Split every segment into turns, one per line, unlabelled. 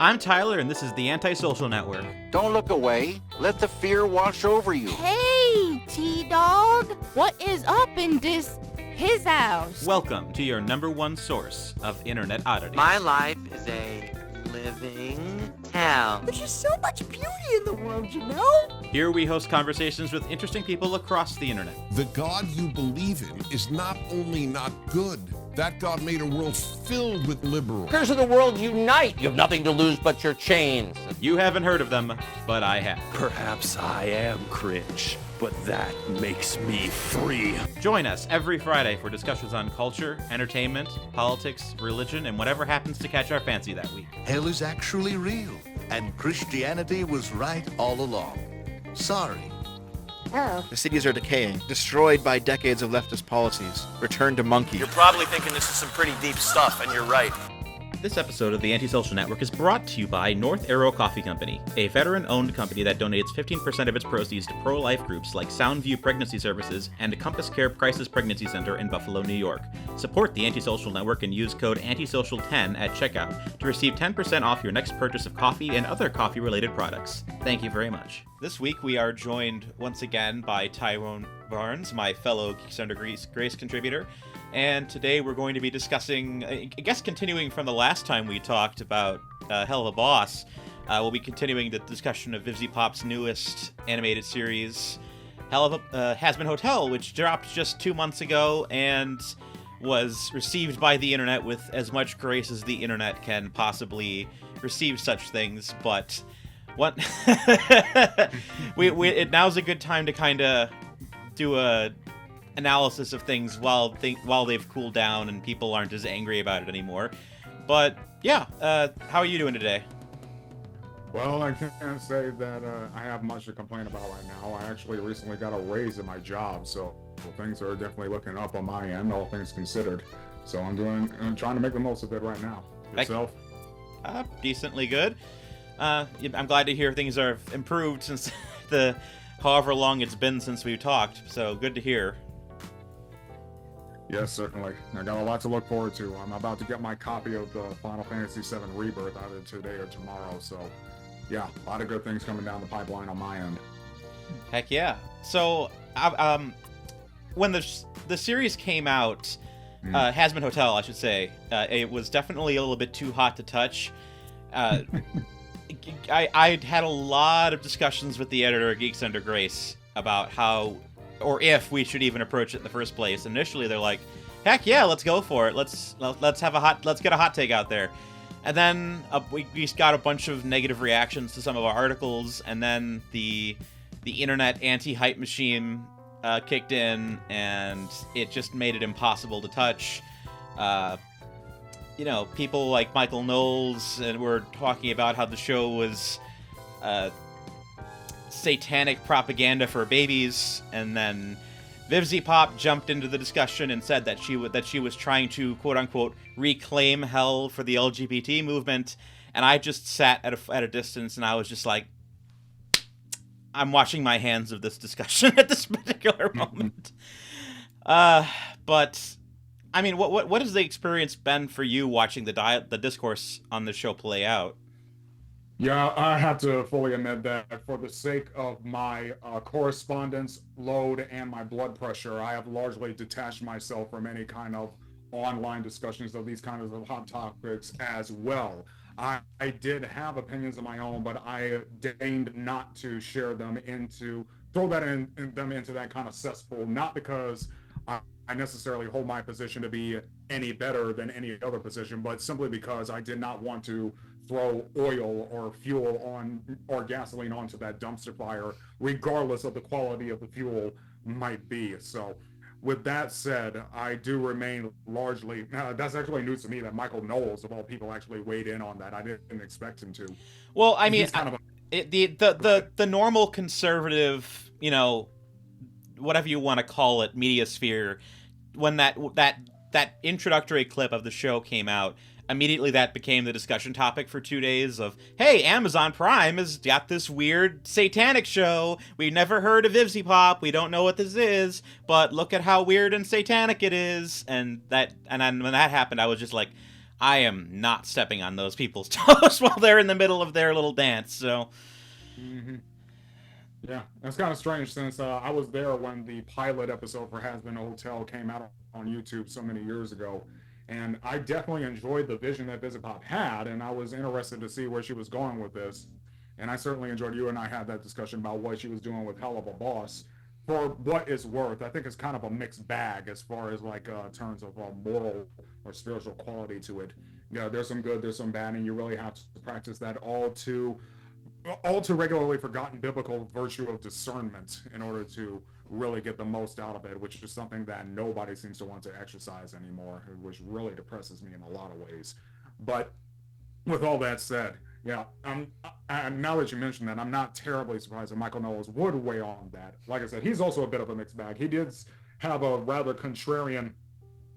I'm Tyler, and this is the AntiSocial Network.
Don't look away. Let the fear wash over you.
Hey, T-Dog. What is up in his house?
Welcome to your number one source of internet oddities.
My life is a living hell.
There's just so much beauty in the world, you know?
Here we host conversations with interesting people across the internet.
The God you believe in is not only not good, that God made a world filled with liberals.
Curse of the world, unite! You have nothing to lose but your chains.
You haven't heard of them, but I have.
Perhaps I am cringe, but that makes me free.
Join us every Friday for discussions on culture, entertainment, politics, religion, and whatever happens to catch our fancy that week.
Hell is actually real, and Christianity was right all along. Sorry.
Oh.
The cities are decaying, destroyed by decades of leftist policies. Return to monkey.
You're probably thinking this is some pretty deep stuff, and you're right.
This episode of the AntiSocial Network is brought to you by North Arrow Coffee Company, a veteran-owned company that donates 15% of its proceeds to pro-life groups like Soundview Pregnancy Services and Compass Care Crisis Pregnancy Center in Buffalo, New York. Support the AntiSocial Network and use code AntiSocial10 at checkout to receive 10% off your next purchase of coffee and other coffee-related products. Thank you very much. This week we are joined once again by Tyrone Barnes, my fellow Geeks Under Grace contributor. And today we're going to be discussing, I guess continuing from the last time we talked about Hell of a Boss, we'll be continuing the discussion of Vivzy Pop's newest animated series, Hazbin Hotel, which dropped just 2 months ago and was received by the internet with as much grace as the internet can possibly receive such things. But what now's a good time to kind of do a analysis of things while they've cooled down and people aren't as angry about it anymore. But yeah, how are you doing today?
Well, I can't say that I have much to complain about right now. I actually recently got a raise in my job, so things are definitely looking up on my end, all things considered. So I'm trying to make the most of it right now. Yourself?
Decently good. I'm glad to hear things are improved since the however long it's been since we talked. So good to hear.
Yes, certainly. I got a lot to look forward to. I'm about to get my copy of the Final Fantasy VII Rebirth either today or tomorrow. So, yeah, a lot of good things coming down the pipeline on my end.
Heck yeah. So, when the series came out, Hazbin Hotel, I should say, it was definitely a little bit too hot to touch. I had a lot of discussions with the editor of Geeks Under Grace about how, or if we should even approach it in the first place. Initially, they're like, "Heck yeah, let's go for it. Let's get a hot take out there." And then we got a bunch of negative reactions to some of our articles, and then the internet anti-hype machine kicked in, and it just made it impossible to touch. People like Michael Knowles and were talking about how the show was satanic propaganda for babies, and then Vivzy Pop jumped into the discussion and said that she was trying to quote unquote reclaim hell for the LGBT movement, and I just sat at a distance and I was just like, I'm washing my hands of this discussion at this particular moment. But I mean, what has the experience been for you watching the discourse on the show play out?
Yeah, I have to fully admit that for the sake of my correspondence load and my blood pressure, I have largely detached myself from any kind of online discussions of these kinds of hot topics as well. I did have opinions of my own, but I deigned not to share them throw them into that kind of cesspool, not because I necessarily hold my position to be any better than any other position, but simply because I did not want to throw oil or fuel on or gasoline onto that dumpster fire, regardless of the quality of the fuel might be. So with that said, I do remain largely, that's actually news to me that Michael Knowles, of all people, actually weighed in on that. I didn't expect him to.
Well, I mean, the normal conservative, whatever you want to call it, media sphere, when that introductory clip of the show came out, immediately that became the discussion topic for 2 days of, hey, Amazon Prime has got this weird satanic show. We've never heard of Vivzy Pop. We don't know what this is, but look at how weird and satanic it is. And then when that happened, I was just like, I am not stepping on those people's toes while they're in the middle of their little dance. So,
Yeah, that's kind of strange since I was there when the pilot episode for Hazbin Hotel came out on YouTube so many years ago. And I definitely enjoyed the vision that Busy Pop had, and I was interested to see where she was going with this. And I certainly enjoyed you and I had that discussion about what she was doing with Hell of a Boss. For what it's worth, I think it's kind of a mixed bag as far as like terms of moral or spiritual quality to it. Yeah, there's some good, there's some bad, and you really have to practice that all too regularly forgotten biblical virtue of discernment in order to really get the most out of it, which is something that nobody seems to want to exercise anymore, which really depresses me in a lot of ways. But with all that said, yeah, now that you mentioned that, I'm not terribly surprised that Michael Knowles would weigh on that. Like I said, he's also a bit of a mixed bag. He did have a rather contrarian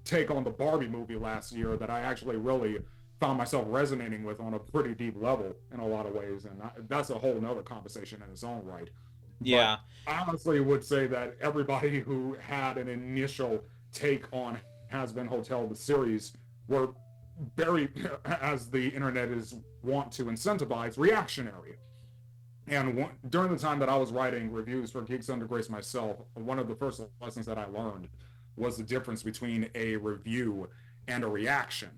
take on the Barbie movie last year that I actually really found myself resonating with on a pretty deep level in a lot of ways, and that's a whole nother conversation in its own right.
Yeah.
But I honestly would say that everybody who had an initial take on Hazbin Hotel, the series, were very, as the internet is wont to incentivize, reactionary. And during the time that I was writing reviews for Geeks Under Grace myself, one of the first lessons that I learned was the difference between a review and a reaction.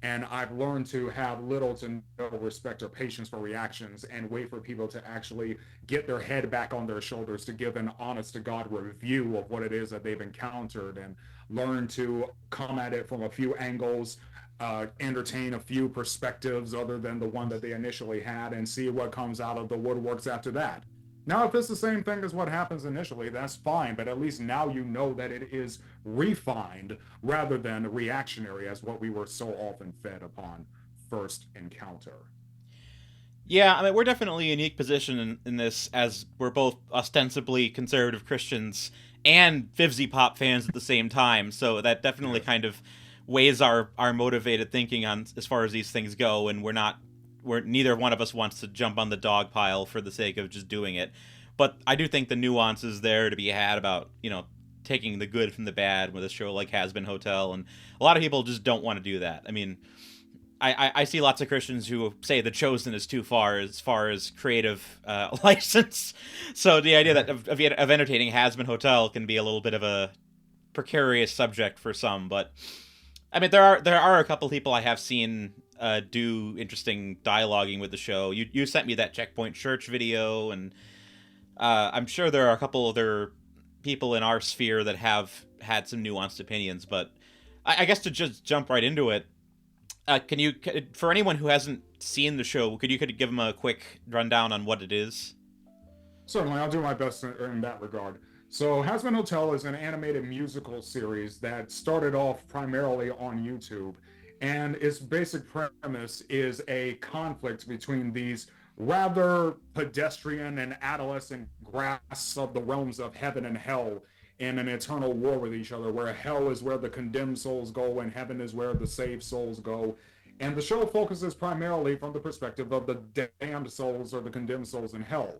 And I've learned to have little to no respect or patience for reactions and wait for people to actually get their head back on their shoulders to give an honest-to-God review of what it is that they've encountered, and learn to come at it from a few angles, entertain a few perspectives other than the one that they initially had, and see what comes out of the woodworks after that. Now, if it's the same thing as what happens initially, that's fine, but at least now you know that it is refined rather than reactionary as what we were so often fed upon first encounter.
Yeah, I mean, we're definitely in a unique position in this, as we're both ostensibly conservative Christians and Fivsy Pop fans at the same time, so that definitely kind of weighs our motivated thinking on as far as these things go, and neither one of us wants to jump on the dog pile for the sake of just doing it. But I do think the nuance is there to be had about, taking the good from the bad with a show like Hazbin Hotel, and a lot of people just don't want to do that. I mean, I see lots of Christians who say The Chosen is too far as creative license. So the idea that of entertaining Hazbin Hotel can be a little bit of a precarious subject for some. But I mean, there are a couple people I have seen do interesting dialoguing with the show. You sent me that Checkpoint Church video, and I'm sure there are a couple other people in our sphere that have had some nuanced opinions. But I guess to just jump right into it, can you, for anyone who hasn't seen the show, could you give them a quick rundown on what it is?
Certainly, I'll do my best in that regard. So, Hazbin Hotel is an animated musical series that started off primarily on YouTube, and its basic premise is a conflict between these rather pedestrian and adolescent grasps of the realms of heaven and hell in an eternal war with each other, where hell is where the condemned souls go and heaven is where the saved souls go. And the show focuses primarily from the perspective of the damned souls or the condemned souls in hell.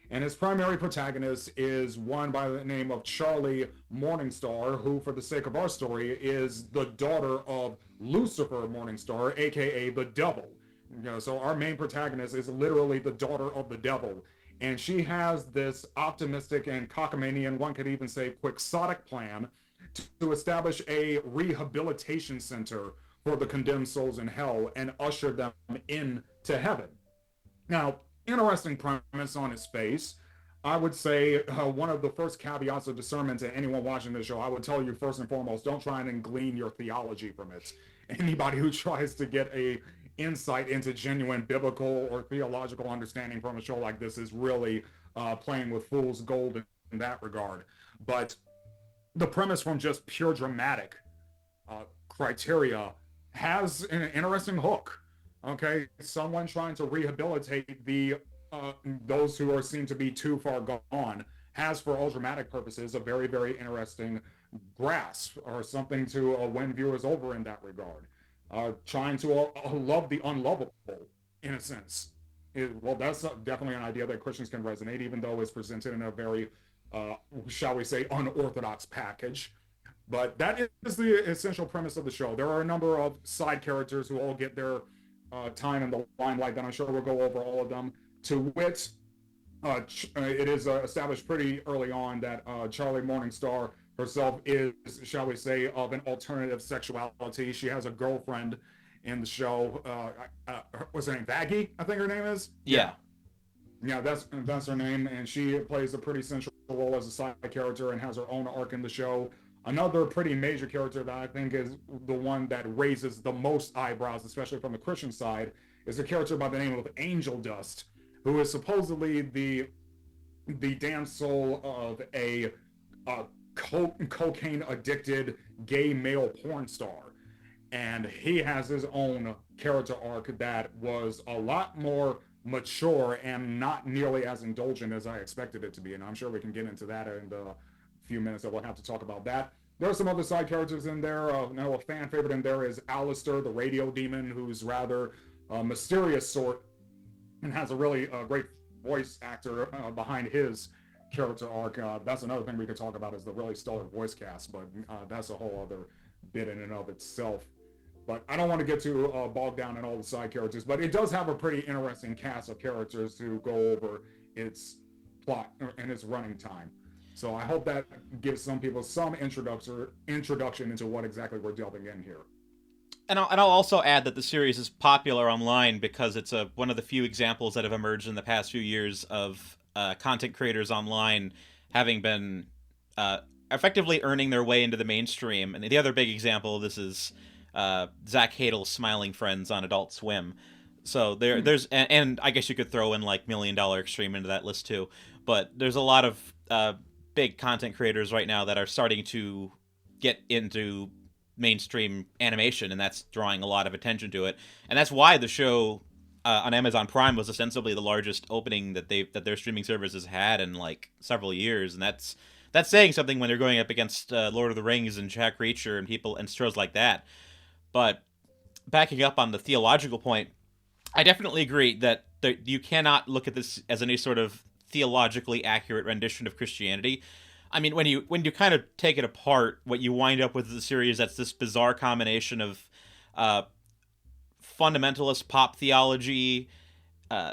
And its primary protagonist is one by the name of Charlie Morningstar, who, for the sake of our story, is the daughter of Lucifer Morningstar, aka the Devil. So our main protagonist is literally the daughter of the devil. And she has this optimistic and cockamamie, one could even say quixotic plan to establish a rehabilitation center for the condemned souls in hell and usher them into heaven. Now, interesting premise on its face. I would say one of the first caveats of discernment to anyone watching this show, I would tell you first and foremost, don't try and glean your theology from it. Anybody who tries to get a insight into genuine biblical or theological understanding from a show like this is really playing with fool's gold in that regard. But the premise from just pure dramatic criteria has an interesting hook. Okay, someone trying to rehabilitate those who are seen to be too far gone has, for all dramatic purposes, a very, very interesting grasp or something to win viewers over in that regard. Trying to love the unlovable, in a sense. Well, that's definitely an idea that Christians can resonate, even though it's presented in a very, shall we say, unorthodox package. But that is the essential premise of the show. There are a number of side characters who all get their time in the limelight, and I'm sure we'll go over all of them. To wit, it is established pretty early on that Charlie Morningstar herself is, shall we say, of an alternative sexuality. She has a girlfriend in the show. What's her name? Vaggie, I think her name is.
Yeah.
Yeah, that's her name, and she plays a pretty central role as a side character and has her own arc in the show. Another pretty major character that I think is the one that raises the most eyebrows, especially from the Christian side, is a character by the name of Angel Dust, who is supposedly the damn soul of a cocaine addicted gay male porn star. And he has his own character arc that was a lot more mature and not nearly as indulgent as I expected it to be. And I'm sure we can get into that in the few minutes that we'll have to talk about that. There are some other side characters in there. Now, a fan favorite in there is Alistair, the radio demon, who's rather mysterious sort and has a really great voice actor behind his character arc. That's another thing we could talk about, is the really stellar voice cast, but that's a whole other bit in and of itself. But I don't want to get too bogged down in all the side characters, but it does have a pretty interesting cast of characters to go over its plot and its running time. So I hope that gives some people some introduction into what exactly we're delving in here.
And I'll also add that the series is popular online because it's one of the few examples that have emerged in the past few years of content creators online having been effectively earning their way into the mainstream. And the other big example of this is Zach Hadel's Smiling Friends on Adult Swim. So there's and I guess you could throw in like $1 Million Extreme into that list too. But there's a lot of big content creators right now that are starting to get into mainstream animation, and that's drawing a lot of attention to it. And that's why the show on Amazon Prime was ostensibly the largest opening that their streaming service has had in like several years, and that's saying something when they're going up against Lord of the Rings and Jack Reacher and people and shows like that. But backing up on the theological point, I definitely agree that you cannot look at this as any sort of theologically accurate rendition of Christianity. I mean, when you kind of take it apart, what you wind up with is a series that's this bizarre combination of fundamentalist pop theology,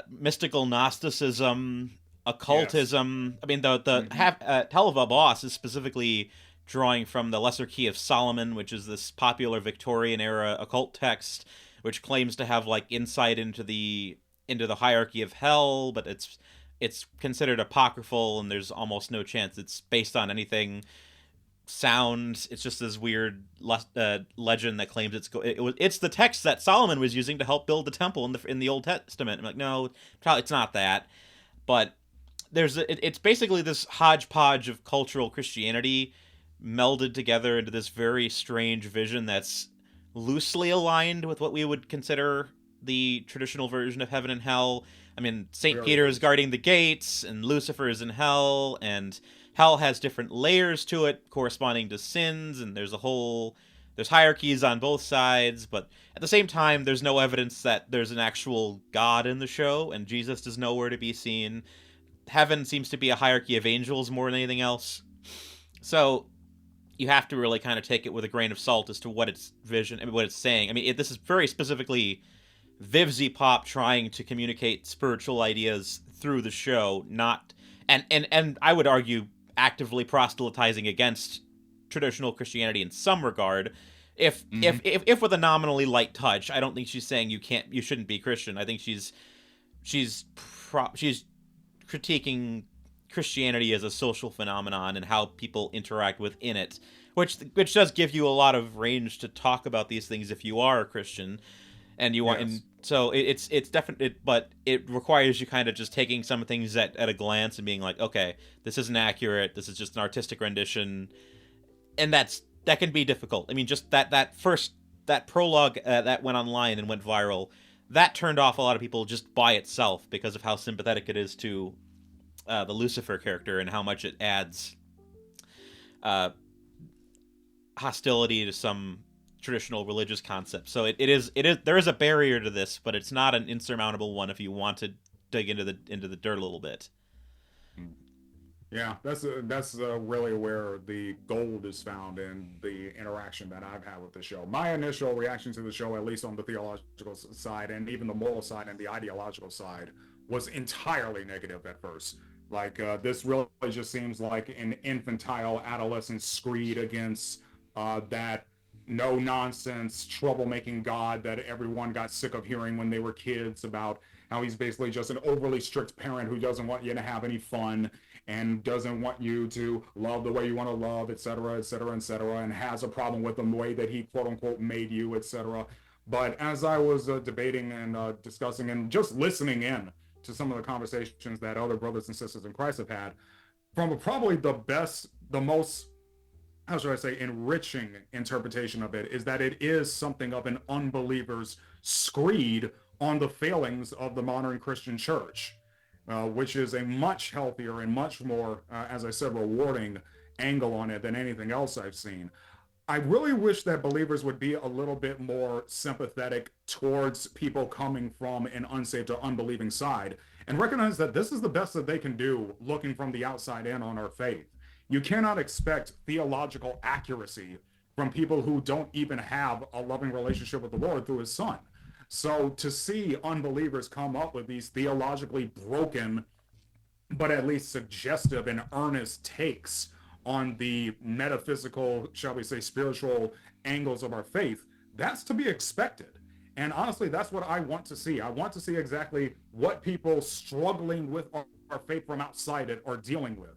mystical Gnosticism, occultism. Yes. I mean, the Helva Boss is specifically drawing from the Lesser Key of Solomon, which is this popular Victorian era occult text, which claims to have like insight into the hierarchy of hell, but it's considered apocryphal, and there's almost no chance it's based on anything sound. It's just this weird legend that claims it's the text that Solomon was using to help build the temple in the Old Testament. I'm like, no, it's not that. But it's basically this hodgepodge of cultural Christianity melded together into this very strange vision that's loosely aligned with what we would consider the traditional version of heaven and hell. I mean, St. Peter is guarding the gates, and Lucifer is in hell, and hell has different layers to it corresponding to sins, and there's hierarchies on both sides, but at the same time, there's no evidence that there's an actual God in the show, and Jesus is nowhere to be seen. Heaven seems to be a hierarchy of angels more than anything else. So you have to really kind of take it with a grain of salt as to what its what it's saying. I mean, this is very specifically Vivzy Pop trying to communicate spiritual ideas through the show, not and I would argue actively proselytizing against traditional Christianity in some regard. If with a nominally light touch, I don't think she's saying you shouldn't be Christian. I think she's critiquing Christianity as a social phenomenon and how people interact within it, which does give you a lot of range to talk about these things if you are a Christian. And you want, yes. And so it's definitely, but it requires you kind of just taking some things at a glance and being like, okay, this isn't accurate. This is just an artistic rendition, and that can be difficult. I mean, just that prologue that went online and went viral, that turned off a lot of people just by itself because of how sympathetic it is to the Lucifer character and how much it adds hostility to some traditional religious concepts. So there is a barrier to this, but it's not an insurmountable one if you want to dig into the dirt a little bit.
Yeah, that's really where the gold is found in the interaction that I've had with the show. My initial reaction to the show, at least on the theological side and even the moral side and the ideological side, was entirely negative at first. Like this really just seems like an infantile adolescent screed against that no nonsense troublemaking God that everyone got sick of hearing when they were kids about how he's basically just an overly strict parent who doesn't want you to have any fun and doesn't want you to love the way you want to love, etc., etc., etc., and has a problem with the way that he quote unquote made you, etc. But as I was debating and discussing and just listening in to some of the conversations that other brothers and sisters in Christ have had, from probably the most, how should I say, enriching interpretation of it is that it is something of an unbeliever's screed on the failings of the modern Christian church. Which is a much healthier and much more, as I said, rewarding angle on it than anything else I've seen. I really wish that believers would be a little bit more sympathetic towards people coming from an unsaved or unbelieving side and recognize that this is the best that they can do looking from the outside in on our faith. You cannot expect theological accuracy from people who don't even have a loving relationship with the Lord through his son. So to see unbelievers come up with these theologically broken, but at least suggestive and earnest takes on the metaphysical, shall we say, spiritual angles of our faith, that's to be expected. And honestly, that's what I want to see. I want to see exactly what people struggling with our faith from outside it are dealing with.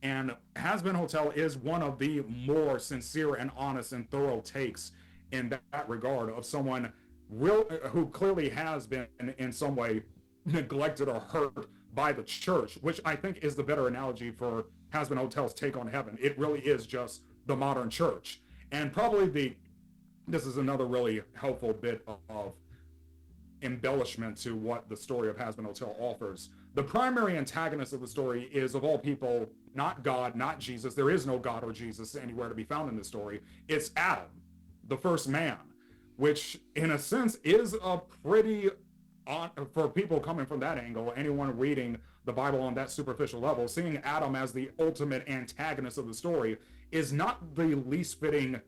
And Hazbin Hotel is one of the more sincere and honest and thorough takes in that regard of someone who clearly has been in some way neglected or hurt by the church, which I think is the better analogy for Hazbin Hotel's take on heaven. It really is just the modern church. And probably this is another really helpful bit of embellishment to what the story of Hazbin Hotel offers. The primary antagonist of the story is, of all people, not God, not Jesus. There is no God or Jesus anywhere to be found in this story. It's Adam, the first man, which in a sense is a pretty, for people coming from that angle, anyone reading the Bible on that superficial level, seeing Adam as the ultimate antagonist of the story is not the least fitting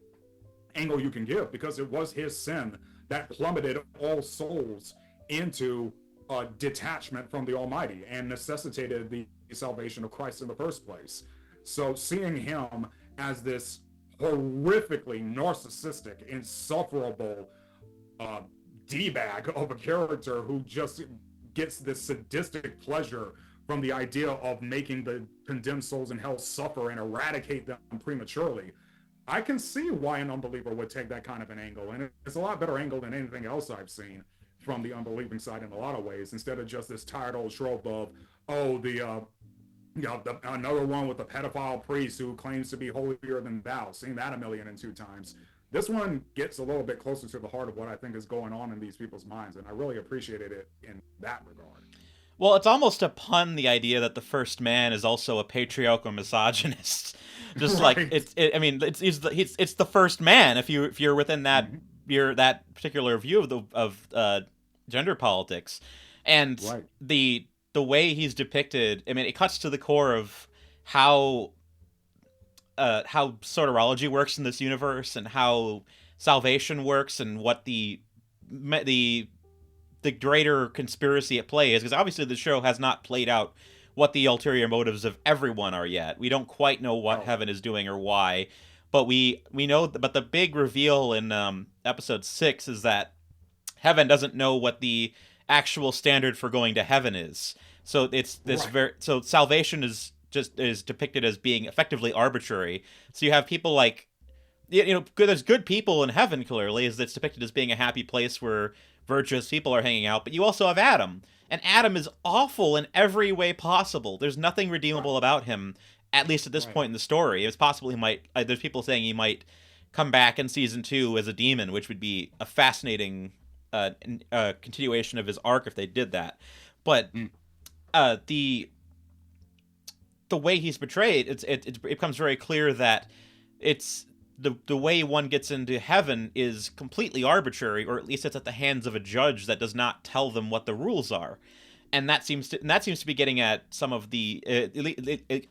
angle you can give, because it was his sin that plummeted all souls into detachment from the Almighty and necessitated the salvation of Christ in the first place. So seeing him as this horrifically narcissistic, insufferable D-bag of a character who just gets this sadistic pleasure from the idea of making the condemned souls in hell suffer and eradicate them prematurely, I can see why an unbeliever would take that kind of an angle. And it's a lot better angle than anything else I've seen from the unbelieving side in a lot of ways, instead of just this tired old trope of, another one with a pedophile priest who claims to be holier than thou. Seen that 1,002 times. This one gets a little bit closer to the heart of what I think is going on in these people's minds, and I really appreciated it in that regard.
Well, it's almost a pun, the idea that the first man is also a patriarchal misogynist. Just right. Like it's the first man. If you're within that that particular view of gender politics, and right. the way he's depicted, I mean, it cuts to the core of how soteriology works in this universe and how salvation works and what the greater conspiracy at play is, because obviously the show has not played out what the ulterior motives of everyone are yet. We don't quite know what heaven is doing or why, but we know. But the big reveal in episode 6 is that heaven doesn't know what the actual standard for going to heaven is. So it's this so salvation is depicted as being effectively arbitrary. So you have people like, there's good people in heaven, clearly, as it's depicted as being a happy place where virtuous people are hanging out, but you also have Adam, and Adam is awful in every way possible. There's nothing redeemable about him, at least at this point in the story. It's possible he might, there's people saying he might come back in season 2 as a demon, which would be a fascinating continuation of his arc if they did that. But the way he's portrayed, it becomes very clear that it's the way one gets into heaven is completely arbitrary, or at least it's at the hands of a judge that does not tell them what the rules are. and that seems to be getting at some of the.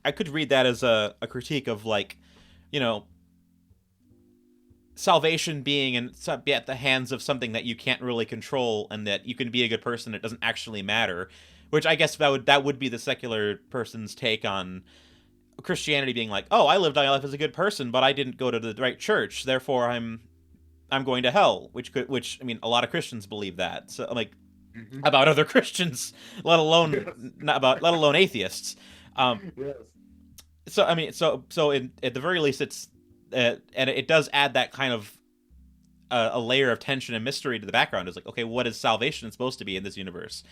I could read that as a critique of, like, you know, salvation being at the hands of something that you can't really control, and that you can be a good person, it doesn't actually matter. Which I guess that would be the secular person's take on Christianity, being like, oh, I lived my life as a good person, but I didn't go to the right church, therefore I'm going to hell. Which I mean, a lot of Christians believe that. So, like, about other Christians, let alone atheists.
Yes.
So I mean, so at the very least, it's and it does add that kind of a layer of tension and mystery to the background. It's like, okay, what is salvation supposed to be in this universe?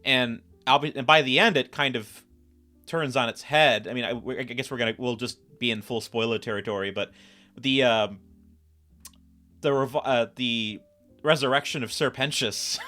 And by the end, it kind of turns on its head. I mean, I guess we'll just be in full spoiler territory, but the resurrection of Sir Pentious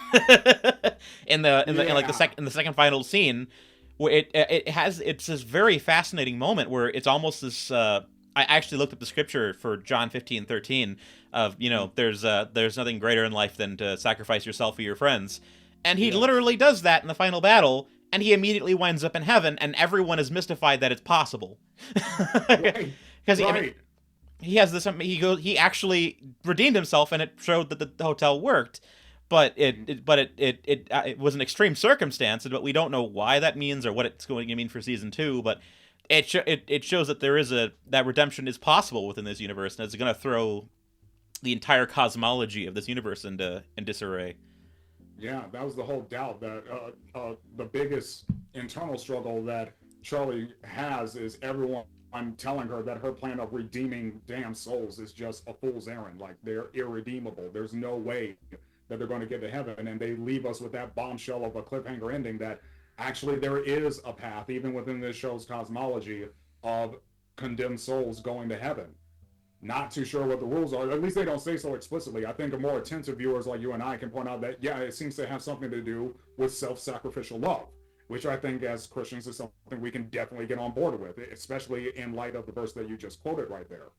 in the second final scene, where it's this very fascinating moment where it's almost this. I actually looked up the scripture for John 15:13 of, you know, there's nothing greater in life than to sacrifice yourself for your friends. And he literally does that in the final battle, and he immediately winds up in heaven, and everyone is mystified that it's possible. Because I mean, he has this. He actually redeemed himself, and it showed that the hotel worked. But it was an extreme circumstance, but we don't know why that means or what it's going to mean for season 2. But it shows that that redemption is possible within this universe, and it's going to throw the entire cosmology of this universe in disarray.
Yeah, that was the whole doubt, that the biggest internal struggle that Charlie has is everyone telling her that her plan of redeeming damn souls is just a fool's errand. Like, they're irredeemable. There's no way that they're going to get to heaven, and they leave us with that bombshell of a cliffhanger ending that actually there is a path, even within this show's cosmology, of condemned souls going to heaven. Not too sure what the rules are. At least they don't say so explicitly. I think a more attentive viewers like you and I can point out that, yeah, it seems to have something to do with self-sacrificial love, which I think as Christians is something we can definitely get on board with, especially in light of the verse that you just quoted right there.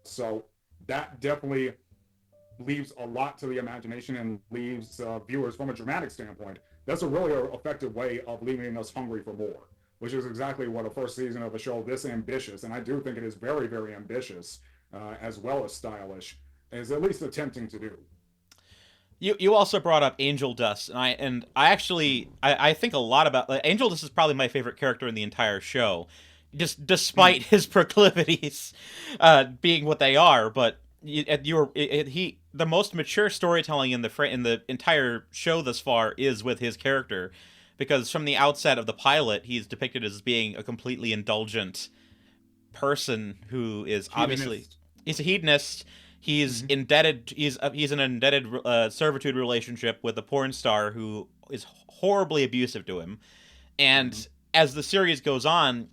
So that definitely leaves a lot to the imagination and leaves viewers, from a dramatic standpoint, that's a really effective way of leaving us hungry for more, which is exactly what a first season of a show this ambitious, and I do think it is very, very ambitious, as well as stylish, is at least attempting to do.
You also brought up Angel Dust, and I actually think a lot about, like, Angel Dust is probably my favorite character in the entire show, just despite his proclivities being what they are. But the most mature storytelling in the entire show thus far is with his character, because from the outset of the pilot, he's depicted as being a completely indulgent person who is obviously he's a hedonist. He's indebted. He's in an indebted servitude relationship with a porn star who is horribly abusive to him. And as the series goes on,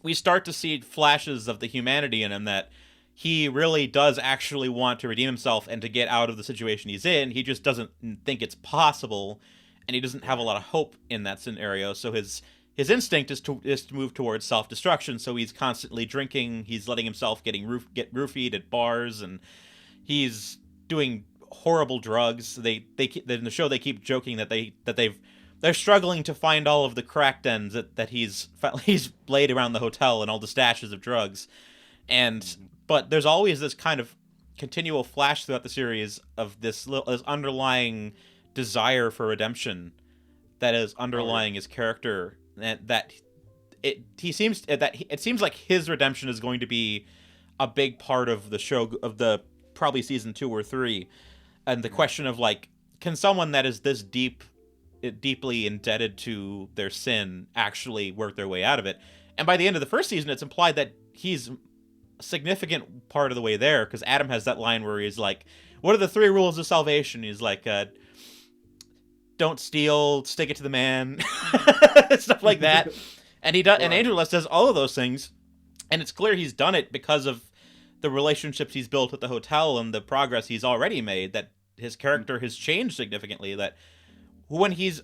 we start to see flashes of the humanity in him, that he really does actually want to redeem himself and to get out of the situation he's in. He just doesn't think it's possible, and he doesn't have a lot of hope in that scenario. So his instinct is to move towards self-destruction. So he's constantly drinking. He's letting himself get roofied at bars, and he's doing horrible drugs. In the show they keep joking that they're struggling to find all of the crack dens that he's laid around the hotel and all the stashes of drugs. But there's always this kind of continual flash throughout the series of this underlying desire for redemption that is underlying his character. It seems like his redemption is going to be a big part of the show, of the probably season 2 or 3, and the question of, like, can someone that is this deeply indebted to their sin actually work their way out of it? And by the end of the first season, it's implied that he's a significant part of the way there, because Adam has that line where he's like, "What are the 3 rules of salvation?" He's like, "Don't steal, stick it to the man," stuff like that. And he does, and Angel Dust does all of those things, and it's clear he's done it because of the relationships he's built at the hotel and the progress he's already made. That his character has changed significantly. That when he's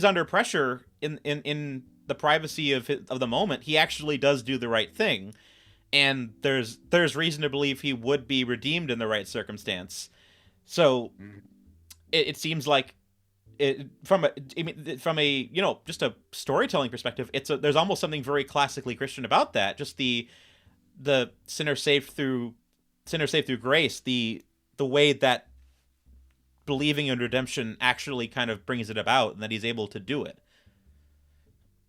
under pressure in the privacy of the moment, he actually does do the right thing, and there's reason to believe he would be redeemed in the right circumstance. So it seems like from a just a storytelling perspective, there's almost something very classically Christian about that. Just the sinner saved through grace, the way that believing in redemption actually kind of brings it about, and that he's able to do it.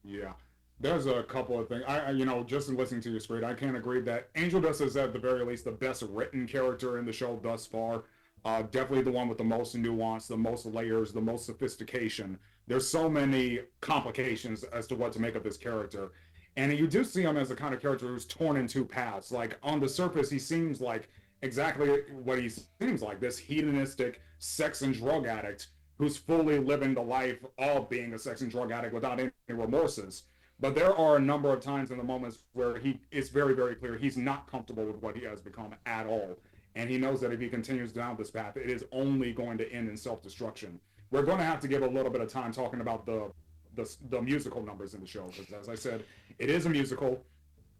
Yeah. There's a couple of things. I just in listening to your script, I can't agree that Angel Dust is at the very least the best written character in the show thus far. Definitely the one with the most nuance, the most layers, the most sophistication. There's so many complications as to what to make of this character. And you do see him as the kind of character who's torn in two paths. Like, on the surface, he seems like exactly what he seems like, this hedonistic sex and drug addict who's fully living the life of being a sex and drug addict without any remorses. But there are a number of times in the moments where it's very, very clear he's not comfortable with what he has become at all. And he knows that if he continues down this path, it is only going to end in self-destruction. We're going to have to give a little bit of time talking about the musical numbers in the show, because as I said, it is a musical.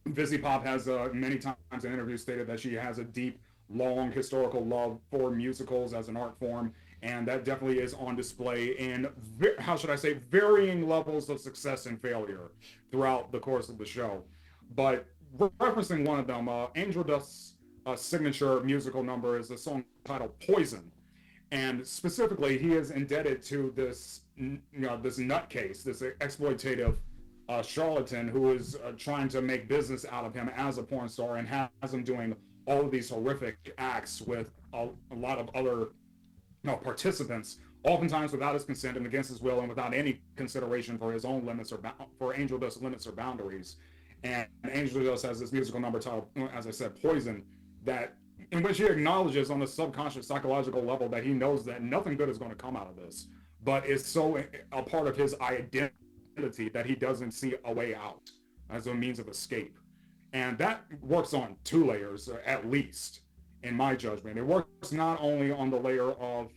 Vizzy Pop has many times in interviews stated that she has a deep, long historical love for musicals as an art form, and that definitely is on display in, varying levels of success and failure throughout the course of the show. But referencing one of them, Angel Dust's signature musical number is a song titled Poison. And specifically, he is indebted to this nutcase, this exploitative charlatan who is trying to make business out of him as a porn star, and has him doing all of these horrific acts with a lot of other participants, oftentimes without his consent and against his will, and without any consideration for his own limits or for Angel Dust's limits or boundaries. And Angel Dust has this musical number titled, as I said, Poison, in which he acknowledges on a subconscious psychological level that he knows that nothing good is going to come out of this, but it's so a part of his identity that he doesn't see a way out as a means of escape. And that works on two layers, at least, in my judgment. It works not only on the layer of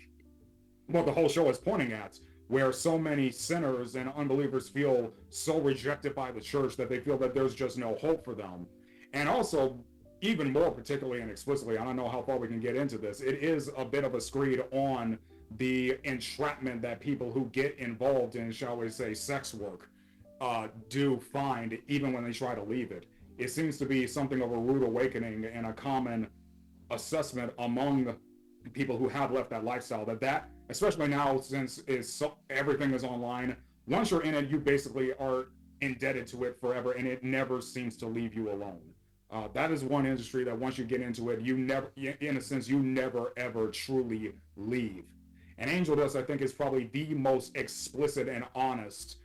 what the whole show is pointing at, where so many sinners and unbelievers feel so rejected by the church that they feel that there's just no hope for them. And also, even more particularly and explicitly, I don't know how far we can get into this, it is a bit of a screed on the entrapment that people who get involved in, shall we say, sex work do find even when they try to leave it. It seems to be something of a rude awakening and a common assessment among people who have left that lifestyle, that especially now, since everything is online, once you're in it, you basically are indebted to it forever, and it never seems to leave you alone. That is one industry that once you get into it, you never ever truly leave. And Angel Dust, I think, is probably the most explicit and honest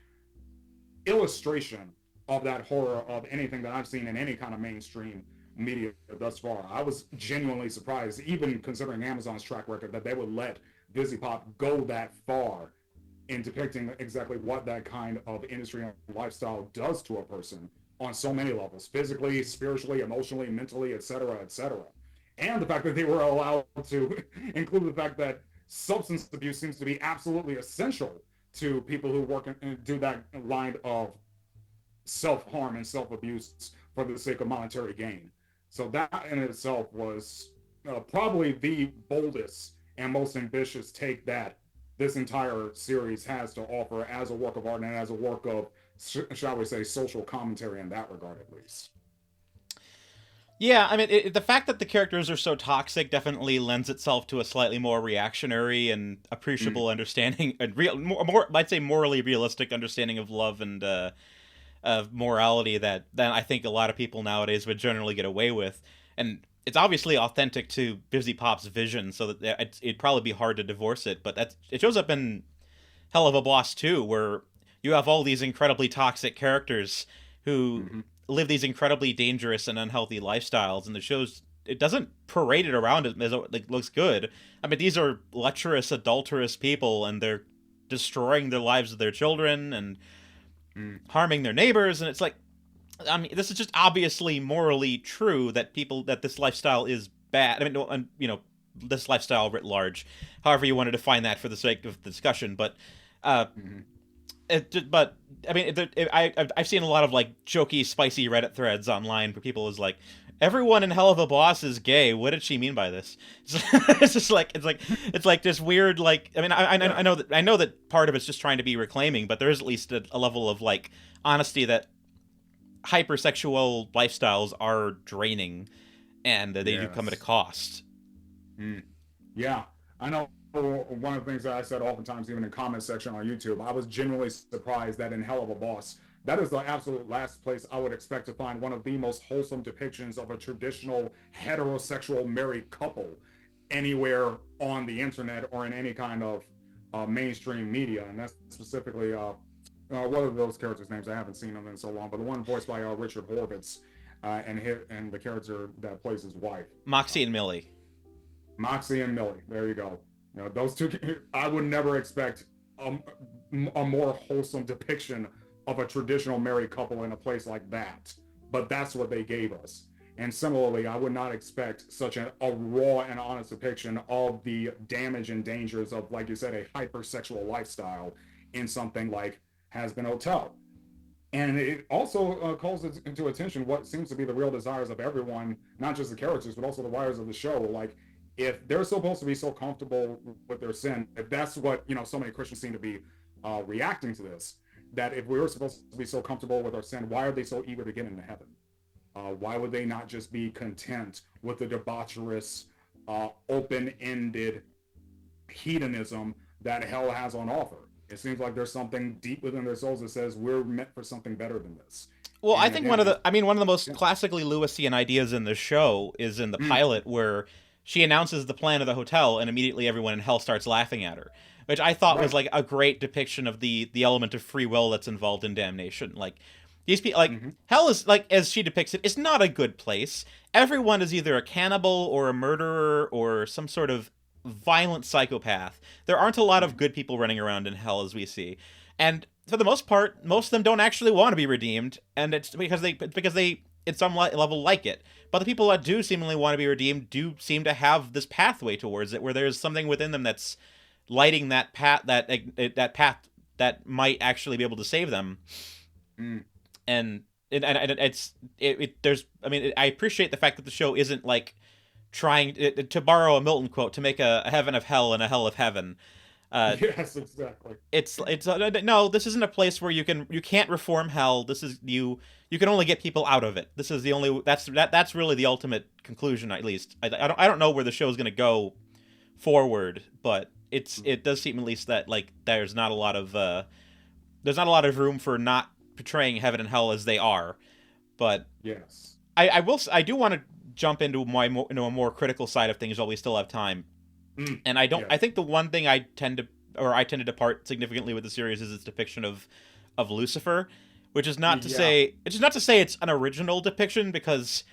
illustration of that horror of anything that I've seen in any kind of mainstream media thus far. I was genuinely surprised, even considering Amazon's track record, that they would let Vizzy Pop go that far in depicting exactly what that kind of industry and lifestyle does to a person on so many levels, physically, spiritually, emotionally, mentally, etc., etc. And the fact that they were allowed to include the fact that substance abuse seems to be absolutely essential to people who work and do that line of self-harm and self-abuse for the sake of monetary gain. So that in itself was probably the boldest and most ambitious take that this entire series has to offer as a work of art and as a work of, shall we say, social commentary in that regard, at least.
Yeah, I mean, the fact that the characters are so toxic definitely lends itself to a slightly more reactionary and appreciable understanding, and more, I'd say, morally realistic understanding of love and of morality than I think a lot of people nowadays would generally get away with. And it's obviously authentic to Vizzy Pop's vision, so that it'd probably be hard to divorce it. But it shows up in Hell of a Boss 2, where you have all these incredibly toxic characters who live these incredibly dangerous and unhealthy lifestyles, and it doesn't parade it around as it looks good. I mean, these are lecherous, adulterous people, and they're destroying the lives of their children and harming their neighbors, and it's like, I mean, this is just obviously morally true that this lifestyle is bad. I mean, this lifestyle writ large, however you want to define that for the sake of the discussion, but I mean, I've seen a lot of like jokey, spicy Reddit threads online where people is like, everyone in Hell of a Boss is gay. What did she mean by this? It's just like it's like this weird like. I mean, I know that part of it's just trying to be reclaiming, but there is at least a level of like honesty that hypersexual lifestyles are draining, and they do come at a cost.
Yeah, I know. One of the things that I said oftentimes, even in comment section on YouTube, I was genuinely surprised that in Hell of a Boss, that is the absolute last place I would expect to find one of the most wholesome depictions of a traditional heterosexual married couple anywhere on the internet or in any kind of mainstream media. And that's specifically what are those characters' names? I haven't seen them in so long, but the one voiced by Richard Horvitz and the character that plays his wife.
Moxie and Millie.
Moxie and Millie. There you go. You know, those two, I would never expect a more wholesome depiction of a traditional married couple in a place like that. But that's what they gave us. And similarly, I would not expect such a raw and honest depiction of the damage and dangers of, like you said, a hypersexual lifestyle in something like Hazbin Hotel. And it also calls into attention what seems to be the real desires of everyone, not just the characters, but also the writers of the show. Like, if they're supposed to be so comfortable with their sin, if that's what, you know, so many Christians seem to be reacting to this, that if we were supposed to be so comfortable with our sin, why are they so eager to get into heaven? Why would they not just be content with the debaucherous, open-ended hedonism that hell has on offer? It seems like there's something deep within their souls that says we're meant for something better than this.
Well, and I think one of the most classically Lewisian ideas in the show is in the pilot where she announces the plan of the hotel and immediately everyone in hell starts laughing at her, which I thought was like a great depiction of the element of free will that's involved in damnation. Like these people, like hell is, like as she depicts it, it's not a good place. Everyone is either a cannibal or a murderer or some sort of violent psychopath. There aren't a lot of good people running around in hell as we see, and for the most part, most of them don't actually want to be redeemed, and it's because they at some level like it. But the people that do seemingly want to be redeemed do seem to have this pathway towards it, where there's something within them that's lighting that path, that path that might actually be able to save them. And there's, I mean, I appreciate the fact that the show isn't like trying to borrow a Milton quote to make a heaven of hell and a hell of heaven.
Yes, exactly.
It's no, this isn't a place where you can't reform hell. This is you can only get people out of it. This is the only that's really the ultimate conclusion, at least. I don't know where the show is going to go forward, but it does seem at least that like there's not a lot of room for not portraying heaven and hell as they are. But
yes,
I do want to jump into a more critical side of things while we still have time. And I think the one thing I tend to depart significantly with the series is its depiction of Lucifer, which is not to say it's an original depiction, because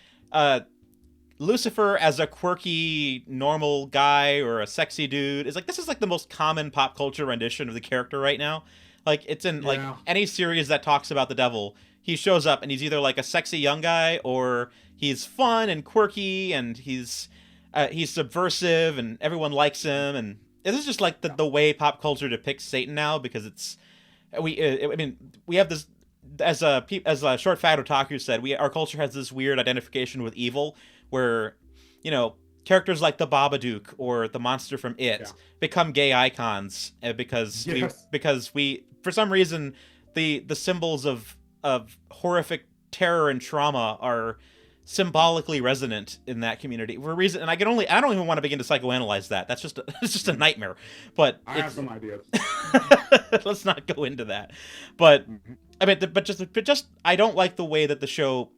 Lucifer as a quirky normal guy or a sexy dude is like, this is like the most common pop culture rendition of the character right now. Like it's in like any series that talks about the devil, he shows up and he's either like a sexy young guy or he's fun and quirky and he's subversive and everyone likes him, and this is just like the way pop culture depicts Satan now, because we have this, as a short fat otaku said, our culture has this weird identification with evil where, you know, characters like the Babadook or the monster from It become gay icons because we for some reason the symbols of horrific terror and trauma are symbolically resonant in that community for a reason, and I don't even want to begin to psychoanalyze that. That's just it's just a nightmare. But
I have some ideas.
Let's not go into that. But I mean, but just I don't like the way that the show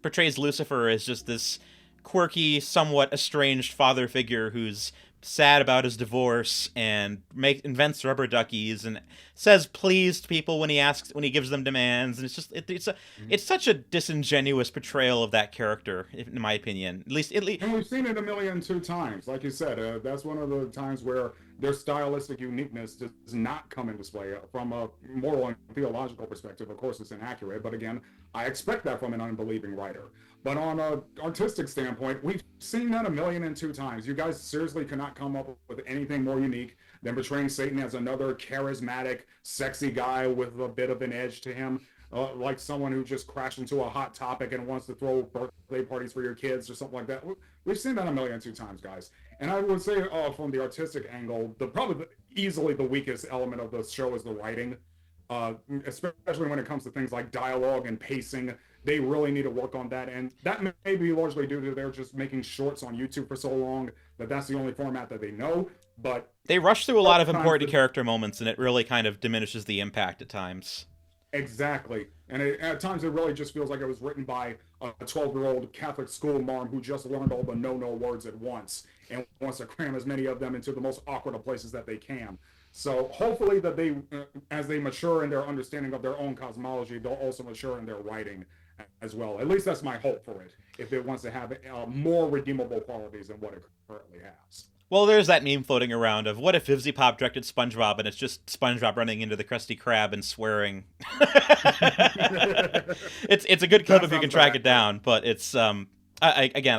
portrays Lucifer as just this quirky, somewhat estranged father figure who's sad about his divorce and invents rubber duckies and says please to people when he gives them demands, and it's just it's such a disingenuous portrayal of that character, in my opinion. At least, and
we've seen it 1,000,002 times. Like you said, that's one of the times where their stylistic uniqueness does not come into display from a moral and theological perspective. Of course, it's inaccurate, but again, I expect that from an unbelieving writer. But on an artistic standpoint, we've seen that 1,000,002 times. You guys seriously cannot come up with anything more unique than portraying Satan as another charismatic, sexy guy with a bit of an edge to him. like someone who just crashed into a hot topic and wants to throw birthday parties for your kids or something like that. We've seen that a million and two times, guys. And I would say from the artistic angle, easily the weakest element of the show is the writing, especially when it comes to things like dialogue and pacing. They really need to work on that, and that may be largely due to they're just making shorts on YouTube for so long that that's the only format that they know. But
they rush through a lot of important character moments, and it really kind of diminishes the impact at times.
Exactly. And at times it really just feels like it was written by a 12-year-old Catholic school mom who just learned all the no-no words at once and wants to cram as many of them into the most awkward of places that they can. So hopefully that they, as they mature in their understanding of their own cosmology, they'll also mature in their writing as well. At least that's my hope for it, if it wants to have more redeemable qualities than what it currently has.
Well, there's that meme floating around of what if Vivzy Pop directed SpongeBob and it's just SpongeBob running into the Krusty Krab and swearing. It's a good clip if you can track it down, but it's again,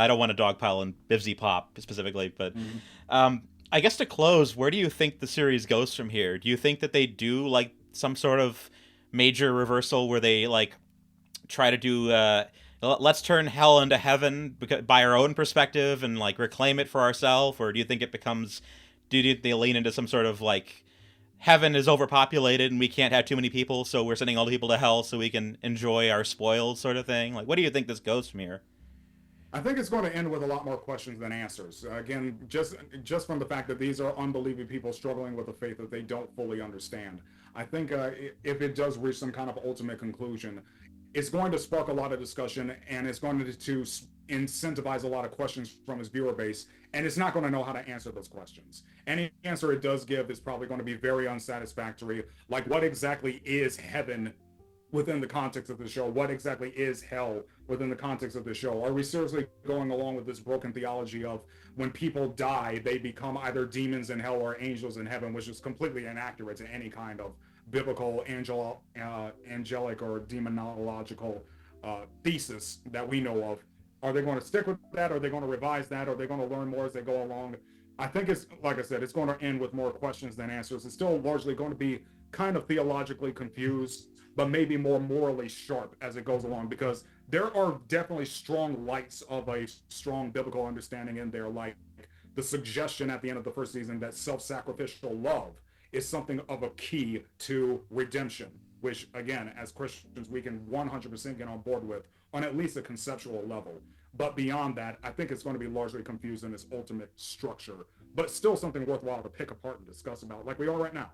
I don't want to dogpile on Vivzy Pop specifically, but I guess to close, where do you think the series goes from here? Do you think that they do like some sort of major reversal where they like try to do let's turn hell into heaven by our own perspective and like reclaim it for ourselves, or do you think it becomes, they lean into some sort of like heaven is overpopulated and we can't have too many people, so we're sending all the people to hell so we can enjoy our spoils sort of thing? Like, what do you think this goes from here?
I think it's going to end with a lot more questions than answers. Again, just from the fact that these are unbelieving people struggling with a faith that they don't fully understand. I think if it does reach some kind of ultimate conclusion, it's going to spark a lot of discussion, and it's going to incentivize a lot of questions from its viewer base, and it's not going to know how to answer those questions. Any answer it does give is probably going to be very unsatisfactory. Like, what exactly is heaven within the context of the show? What exactly is hell within the context of the show? Are we seriously going along with this broken theology of when people die, they become either demons in hell or angels in heaven, which is completely inaccurate to any kind of biblical angelic or demonological thesis that we know of? Are they going to stick with that? Are they going to revise that? Are they going to learn more as they go along? I think it's, like I said, it's going to end with more questions than answers. It's still largely going to be kind of theologically confused, but maybe more morally sharp as it goes along, because there are definitely strong lights of a strong biblical understanding in there, like the suggestion at the end of the first season that self-sacrificial love is something of a key to redemption, which, again, as Christians, we can 100% get on board with on at least a conceptual level. But beyond that, I think it's going to be largely confused in its ultimate structure, but still something worthwhile to pick apart and discuss about, like we are right now.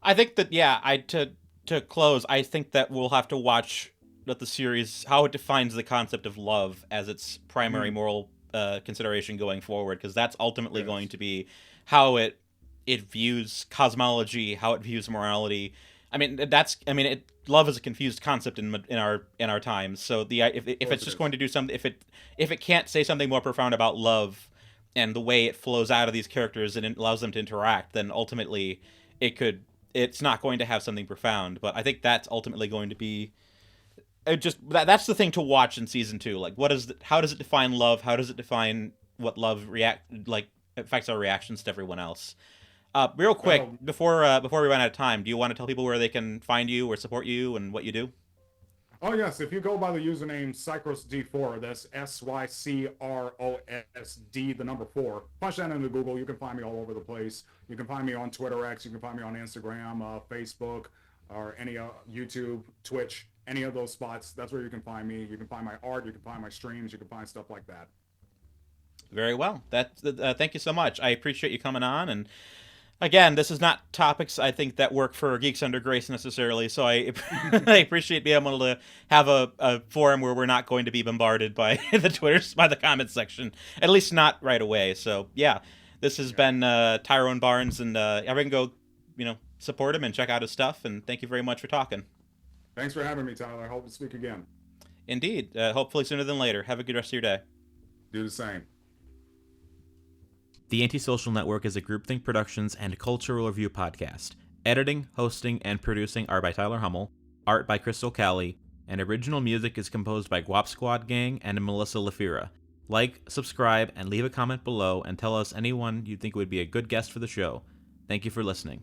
I think that, yeah, to close, I think that we'll have to watch that the series, how it defines the concept of love as its primary moral consideration going forward, because that's ultimately going to be how it views cosmology, how it views morality. I mean, love is a confused concept in our times. So if it's just going to do something, if it can't say something more profound about love and the way it flows out of these characters and it allows them to interact, then ultimately it's not going to have something profound. But I think that's ultimately going to be that's the thing to watch in season 2. Like, how does it define love? How does it define what love affects our reactions to everyone else? Real quick, before we run out of time, do you want to tell people where they can find you or support you and what you do?
Oh, yes. If you go by the username SycrosD4, that's SYCROSD, the number 4. Punch that into Google. You can find me all over the place. You can find me on Twitter X. You can find me on Instagram, Facebook, or any YouTube, Twitch, any of those spots. That's where you can find me. You can find my art. You can find my streams. You can find stuff like that. Very well.
Thank you so much. I appreciate you coming on. And again, this is not topics I think that work for Geeks Under Grace necessarily, so I appreciate being able to have a forum where we're not going to be bombarded by the comments section, at least not right away. So yeah, this has been Tyrone Barnes, and everyone go support him and check out his stuff. And thank you very much for talking.
Thanks for having me, Tyler. I hope to speak again.
Indeed. Hopefully sooner than later. Have a good rest of your day.
Do the same.
The AntiSocial Network is a Groupthink Productions and cultural review podcast. Editing, hosting, and producing are by Tyler Hummel, art by Crystal Cali, and original music is composed by Guap Squad Gang and Melissa Lafira. Like, subscribe, and leave a comment below and tell us anyone you think would be a good guest for the show. Thank you for listening.